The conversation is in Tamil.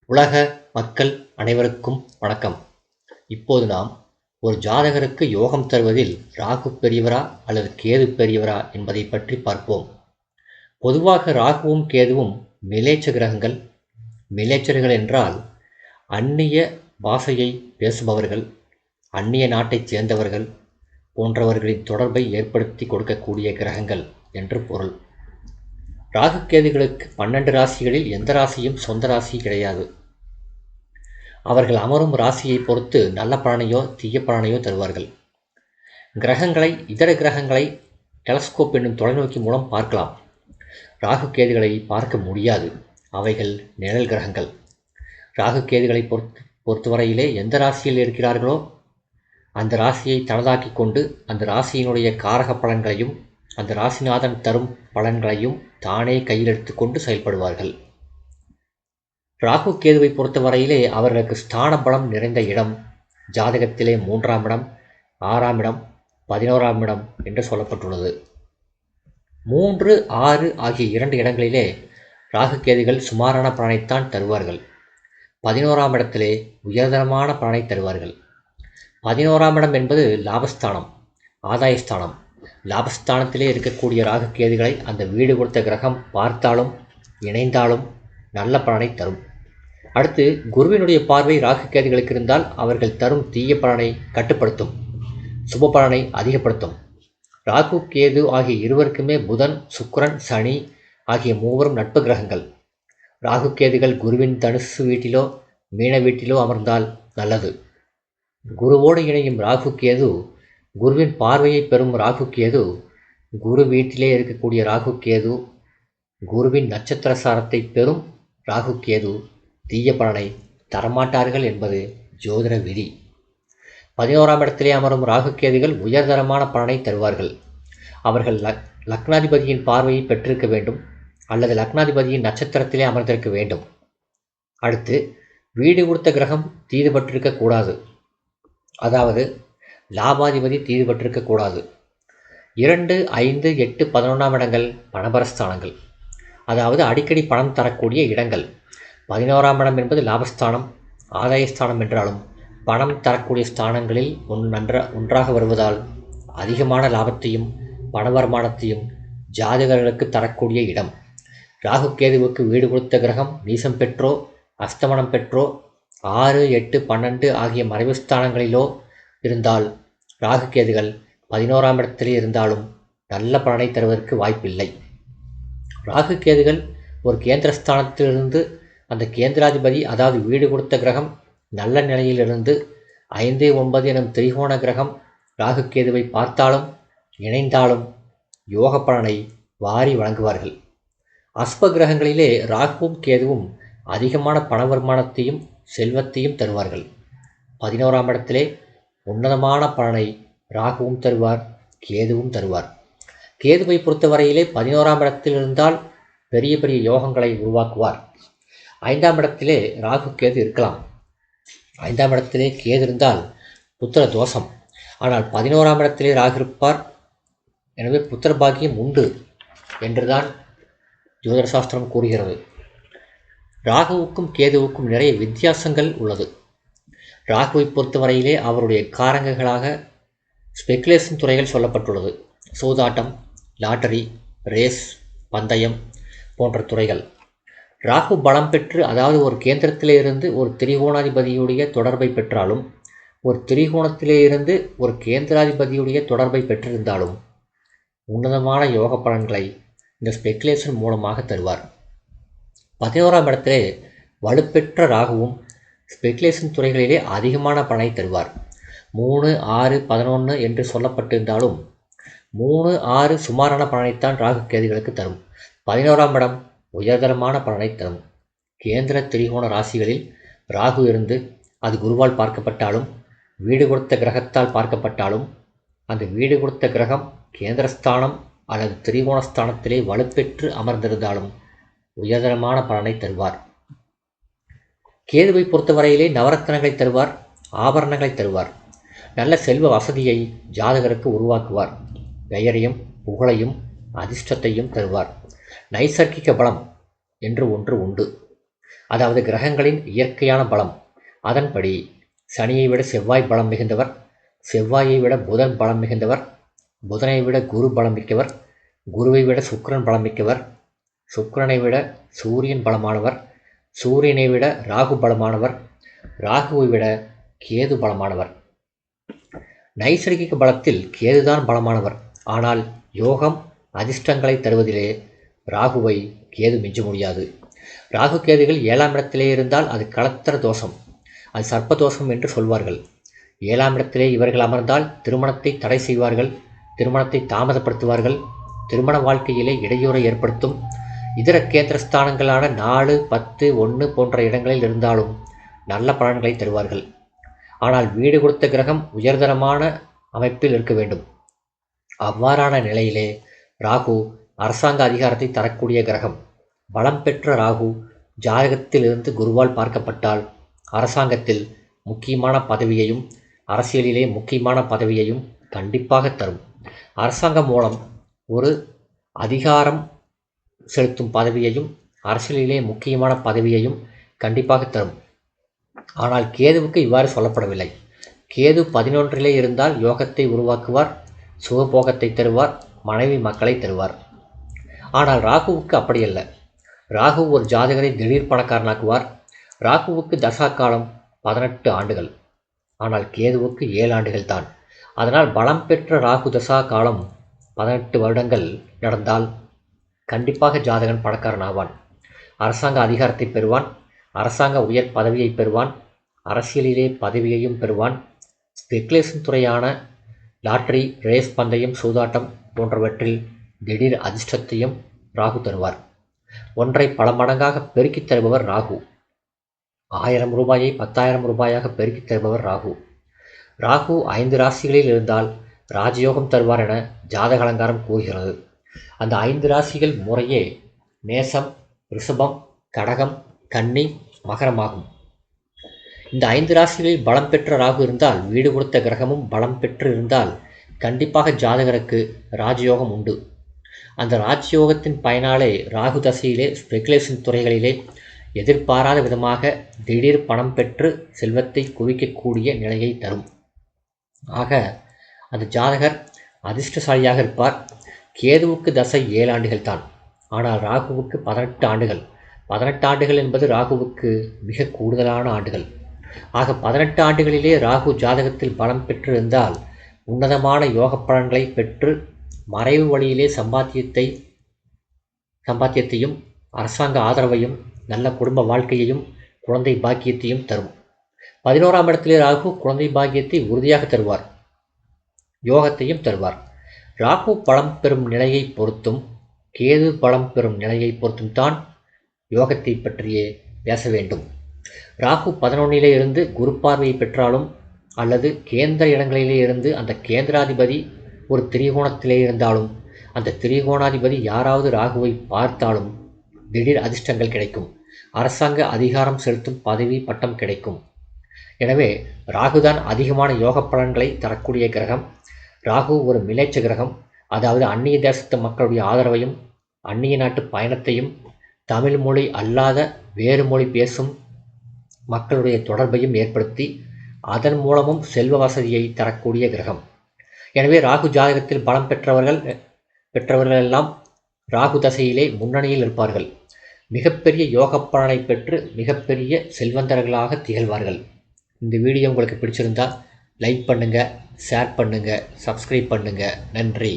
உலக மக்கள் அனைவருக்கும் வணக்கம். இப்போது நாம் ஒரு ஜாதகருக்கு யோகம் தருவதில் ராகு பெரியவரா அல்லது கேது பெரியவரா என்பதை பற்றி பார்ப்போம். பொதுவாக ராகுவும் கேதுவும் மிலேச்ச கிரகங்கள். மிலேச்சர்கள் என்றால் அந்நிய பாஷையை பேசுபவர்கள், அந்நிய நாட்டைச் சேர்ந்தவர்கள் போன்றவர்களின் தொடர்பை ஏற்படுத்தி கொடுக்கக்கூடிய கிரகங்கள் என்று பொருள். ராகு கேதுகளுக்கு 12 ராசிகளில் எந்த ராசியும் சொந்த ராசி கிடையாது. அவர்கள் அமரும் ராசியை பொறுத்து நல்ல பலனையோ தீய பலனையோ தருவார்கள். இதர கிரகங்களை டெலஸ்கோப் என்னும் தொலைநோக்கி மூலம் பார்க்கலாம். ராகு கேதுகளை பார்க்க முடியாது. அவைகள் நிழல் கிரகங்கள். ராகு கேதுகளை பொறுத்தவரையிலே எந்த ராசியில் இருக்கிறார்களோ அந்த ராசியை தனதாக்கி கொண்டு அந்த ராசியினுடைய காரக பலன்களையும் அந்த ராசிநாதன் தரும் பலன்களையும் தானே கையில் எடுத்துக்கொண்டு செயல்படுவார்கள். ராகு கேதுவை பொறுத்தவரையிலே அவர்களுக்கு ஸ்தான பலம் நிறைந்த இடம் ஜாதகத்திலே 3ஆம் இடம், 6ஆம் இடம், 11ஆம் இடம் என்று சொல்லப்பட்டுள்ளது. 3, 6 ஆகிய 2 இடங்களிலே ராகு கேதுகள் சுமாரான பலனைத்தான் தருவார்கள். 11ஆம் இடத்திலே உயர்தரமான பலனை தருவார்கள். 11ஆம் இடம் என்பது லாபஸ்தானம், ஆதாயஸ்தானம். லாபஸ்தானத்திலே இருக்கக்கூடிய ராகு கேதுகளை அந்த வீடு கொடுத்த கிரகம் பார்த்தாலும் இணைந்தாலும் நல்ல பலனை தரும். அடுத்து குருவினுடைய பார்வை ராகு கேதுகளுக்கு இருந்தால் அவர்கள் தரும் தீய பலனை கட்டுப்படுத்தும், சுப பலனை அதிகப்படுத்தும். ராகு கேது ஆகிய இருவருக்குமே புதன், சுக்கிரன், சனி ஆகிய மூவரும் நட்பு கிரகங்கள். ராகு கேதுகள் குருவின் தனுசு வீட்டிலோ மீன வீட்டிலோ அமர்ந்தால் நல்லது. குருவோடு இணையும் ராகு கேது, குருவின் பார்வையை பெறும் ராகு கேது, குரு வீட்டிலே இருக்கக்கூடிய ராகு கேது, குருவின் நட்சத்திர சாரத்தை பெறும் ராகு கேது தீய பலனை தரமாட்டார்கள் என்பது ஜோதிட விதி. 11ஆம் இடத்திலே அமரும் ராகு கேதுகள் உயர்தரமான பலனை தருவார்கள். அவர்கள் லக்னாதிபதியின் பார்வையை பெற்றிருக்க வேண்டும் அல்லது லக்னாதிபதியின் நட்சத்திரத்திலே அமர்ந்திருக்க வேண்டும். அடுத்து வீடு கொடுத்த கிரகம் தீதுபட்டிருக்க கூடாது. அதாவது லாபாதிபதி தீதுபட்டிருக்க கூடாது. 2, 5, 8, 11ஆம் இடங்கள் பணபரஸ்தானங்கள், அதாவது அடிக்கடி பணம் தரக்கூடிய இடங்கள். 11ஆம் இடம் என்பது லாபஸ்தானம், ஆதாயஸ்தானம் என்றாலும் பணம் தரக்கூடிய ஸ்தானங்களில் ஒன்றாக வருவதால் அதிகமான லாபத்தையும் பண வருமானத்தையும் ஜாதகர்களுக்கு தரக்கூடிய இடம். ராகு கேதுவுக்கு வீடு கொடுத்த கிரகம் நீசம் பெற்றோ அஸ்தமனம் பெற்றோ 6, 8, 12 ஆகிய மறைவு ஸ்தானங்களிலோ இருந்தால் ராகு கேதுகள் 11ஆம் இடத்திலே இருந்தாலும் நல்ல பலனை தருவதற்கு வாய்ப்பில்லை. ராகு கேதுகள் ஒரு கேந்திரஸ்தானத்திலிருந்து அந்த கேந்திராதிபதி, அதாவது வீடு கொடுத்த கிரகம் நல்ல நிலையிலிருந்து 5, 9 எனும் திரிகோண கிரகம் ராகு கேதுவை பார்த்தாலும் இணைந்தாலும் யோக பலனை வாரி வழங்குவார்கள். அஸ்ப கிரகங்களிலே ராகுவும் கேதுவும் அதிகமான பண வருமானத்தையும் செல்வத்தையும் தருவார்கள். 11ஆம் இடத்திலே உன்னதமான பலனை ராகுவும் தருவார், கேதுவும் தருவார். கேதுவை பொறுத்தவரையிலே 11ஆம் இடத்தில் இருந்தால் பெரிய பெரிய யோகங்களை உருவாக்குவார். 5ஆம் இடத்திலே ராகு கேது இருக்கலாம். 5ஆம் இடத்திலே கேது இருந்தால் புத்திர தோஷம். ஆனால் 11ஆம் இடத்திலே ராகு இருப்பார். எனவே புத்திர பாக்கியம் உண்டு என்றுதான் ஜோதிட சாஸ்திரம் கூறுகிறது. ராகுவுக்கும் கேதுவுக்கும் நிறைய வித்தியாசங்கள் உள்ளது. ராகுவை பொறுத்தவரையிலே அவருடைய காரங்களாக ஸ்பெகுலேஷன் துறைகள் சொல்லப்பட்டுள்ளது. சூதாட்டம், லாட்டரி, ரேஸ், பந்தயம் போன்ற துறைகள். ராகு பலம் பெற்று, அதாவது ஒரு கேந்திரத்திலே இருந்து ஒரு திரிகோணாதிபதியுடைய தொடர்பை பெற்றாலும் ஒரு திரிகோணத்திலே இருந்து ஒரு கேந்திராதிபதியுடைய தொடர்பை பெற்றிருந்தாலும் உன்னதமான யோக பலன்களை இந்த ஸ்பெகுலேஷன் மூலமாக தருவார். 11ஆம் இடத்திலே வலுப்பெற்ற ராகுவும் ஸ்பெகுலேஷன் துறைகளிலே அதிகமான பலனை தருவார். 3, 6, 11 என்று சொல்லப்பட்டிருந்தாலும் 3, 6 சுமாரான பலனைத்தான் ராகு கேதுகளுக்கு தரும். 11ஆம் இடம் உயர்தரமான பலனை தரும். கேந்திர திரிகோண ராசிகளில் ராகு இருந்து அது குருவால் பார்க்கப்பட்டாலும் வீடு கொடுத்த கிரகத்தால் பார்க்கப்பட்டாலும் அந்த வீடு கொடுத்த கிரகம் கேந்திரஸ்தானம் அல்லது திரிகோணஸ்தானத்திலே வலுப்பெற்று அமர்ந்திருந்தாலும் உயர்தரமான பலனை தருவார். கேதுவை பொறுத்தவரையிலே நவரத்னங்களை தருவார், ஆபரணங்களை தருவார். நல்ல செல்வ வசதியை ஜாதகருக்கு உருவாக்குவார். பெயரையும் புகழையும் அதிர்ஷ்டத்தையும் தருவார். நைசர்கிக பலம் என்று ஒன்று உண்டு. அதாவது கிரகங்களின் இயற்கையான பலம். அதன்படி சனியை விட செவ்வாய் பலம் மிகுந்தவர், செவ்வாயை விட புதன் பலம் மிகுந்தவர், புதனை விட குரு பலம் மிக்கவர், குருவை விட சுக்கிரன் பலம் மிக்கவர், சுக்கிரனை விட சூரியன் பலமானவர், சூரியனை விட ராகு பலமானவர், ராகுவை விட கேது பலமானவர். நைசர்கிக பலத்தில் கேதுதான் பலமானவர். ஆனால் யோகம் அதிர்ஷ்டங்களை தருவதிலே ராகுவை கேது மிஞ்ச முடியாது. ராகு கேதுகள் 7ஆம் இடத்திலே இருந்தால் அது களத்திர தோஷம், அது சர்ப்ப தோஷம் என்று சொல்வார்கள். 7ஆம் இடத்திலே இவர்கள் அமர்ந்தால் திருமணத்தை தடை செய்வார்கள், திருமணத்தை தாமதப்படுத்துவார்கள், திருமண வாழ்க்கையிலே இடையூறை ஏற்படுத்தும். இதர கேந்திரஸ்தானங்களான 4, 10, 1 போன்ற இடங்களில் இருந்தாலும் நல்ல பலன்களை தருவார்கள். ஆனால் வீடு கொடுத்த கிரகம் உயர்தரமான அமைப்பில் இருக்க வேண்டும். அவ்வாறான நிலையிலே ராகு அரசாங்க அதிகாரத்தை தரக்கூடிய கிரகம். பலம் பெற்ற ராகு ஜாதகத்தில் இருந்து குருவால் பார்க்கப்பட்டால் அரசாங்கத்தில் முக்கியமான பதவியையும் அரசியலிலே முக்கியமான பதவியையும் கண்டிப்பாக தரும். அரசாங்கம் மூலம் ஒரு அதிகாரம் செலுத்தும் பதவியையும் அரசியலிலே முக்கியமான பதவியையும் கண்டிப்பாக தரும். ஆனால் கேதுவுக்கு இவ்வாறு சொல்லப்படவில்லை. கேது 11 இருந்தால் யோகத்தை உருவாக்குவார், சுகபோகத்தை தருவார், மனைவி மக்களை தருவார். ஆனால் ராகுவுக்கு அப்படியல்ல. ராகு ஒரு ஜாதகரை திடீர் பணக்காரனாக்குவார். ராகுவுக்கு தசா காலம் 18 ஆண்டுகள், ஆனால் கேதுவுக்கு 7 ஆண்டுகள் தான். அதனால் பலம் பெற்ற ராகு தசா காலம் 18 வருடங்கள் நடந்தால் கண்டிப்பாக ஜாதகன் பணக்காரன் ஆவான், அரசாங்க அதிகாரத்தை பெறுவான், அரசாங்க உயர் பதவியை பெறுவான், அரசியலிலே பதவியையும் பெறுவான். ஸ்பெகுலேஷன் துறையான லாட்டரி, ரேஸ் பந்தயம், சூதாட்டம் போன்றவற்றில் திடீர் அதிர்ஷ்டத்தையும் ராகு தருவார். ஒன்றை பல மடங்காக பெருக்கித் தருபவர் ராகு. 1000 ரூபாயை 10,000 ரூபாயாக பெருக்கித் தருபவர் ராகு. ராகு 5 ராசிகளில் இருந்தால் ராஜயோகம் தருவார் என ஜாதக அலங்காரம் கூறுகிறது. அந்த 5 ராசிகள் முறையே மேசம், ரிஷபம், கடகம், கன்னி, மகரமாகும். இந்த 5 ராசிகளில் பலம் பெற்ற ராகு இருந்தால், வீடு கொடுத்த கிரகமும் பலம் பெற்று இருந்தால் கண்டிப்பாக ஜாதகருக்கு ராஜயோகம் உண்டு. அந்த ராஜயோகத்தின் பயனாலே ராகு தசையிலே ஸ்பெகுலேஷன் துறைகளிலே எதிர்பாராத விதமாக திடீர் பணம் பெற்று செல்வத்தை குவிக்கக்கூடிய நிலையை தரும். ஆக அந்த ஜாதகர் அதிர்ஷ்டசாலியாக இருப்பார். கேதுவுக்கு தசை 7 ஆண்டுகள் தான், ஆனால் ராகுவுக்கு 18 ஆண்டுகள். 18 ஆண்டுகள் என்பது ராகுவுக்கு மிக கூடுதலான ஆண்டுகள். ஆக 18 ஆண்டுகளிலே ராகு ஜாதகத்தில் பலம் பெற்று இருந்தால் உன்னதமான யோக பலன்களை பெற்று மறைவு வழியிலே சம்பாத்தியத்தையும் அரசாங்க ஆதரவையும் நல்ல குடும்ப வாழ்க்கையையும் குழந்தை பாக்கியத்தையும் தரும். 11ஆம் இடத்திலே ராகு குழந்தை பாக்கியத்தை உறுதியாக தருவார், யோகத்தையும் தருவார். ராகு பலம் பெறும் நிலையை பொறுத்தும் கேது பலம் பெறும் நிலையை பொறுத்தும் தான் யோகத்தை பற்றியே பேச வேண்டும். ராகு 11 இருந்து குரு பார்வையை பெற்றாலும் அல்லது கேந்திர இடங்களிலே இருந்து அந்த கேந்திராதிபதி ஒரு திரிகோணத்திலே இருந்தாலும் அந்த திரிகோணாதிபதி யாராவது ராகுவை பார்த்தாலும் திடீர் அதிர்ஷ்டங்கள் கிடைக்கும், அரசாங்க அதிகாரம் செலுத்தும் பதவி பட்டம் கிடைக்கும். எனவே ராகுதான் அதிகமான யோக பலன்களை தரக்கூடிய கிரகம். ராகு ஒரு மிலேச்ச கிரகம், அதாவது அந்நிய தேசத்து மக்களுடைய ஆதரவையும் அந்நிய நாட்டு பயணத்தையும் தமிழ் மொழி அல்லாத வேறு மொழி பேசும் மக்களுடைய தொடர்பையும் ஏற்படுத்தி அதன் மூலமும் செல்வ வசதியை தரக்கூடிய கிரகம். எனவே ராகு ஜாதகத்தில் பலம் பெற்றவர்கள் எல்லாம் ராகு தசையிலே முன்னணியில் இருப்பார்கள். மிகப்பெரிய யோக பலனை பெற்று மிகப்பெரிய செல்வந்தர்களாக திகழ்வார்கள். இந்த வீடியோ உங்களுக்கு பிடிச்சிருந்தா லைக் பண்ணுங்கள், ஷேர் பண்ணுங்கள், சப்ஸ்கிரைப் பண்ணுங்கள். நன்றி.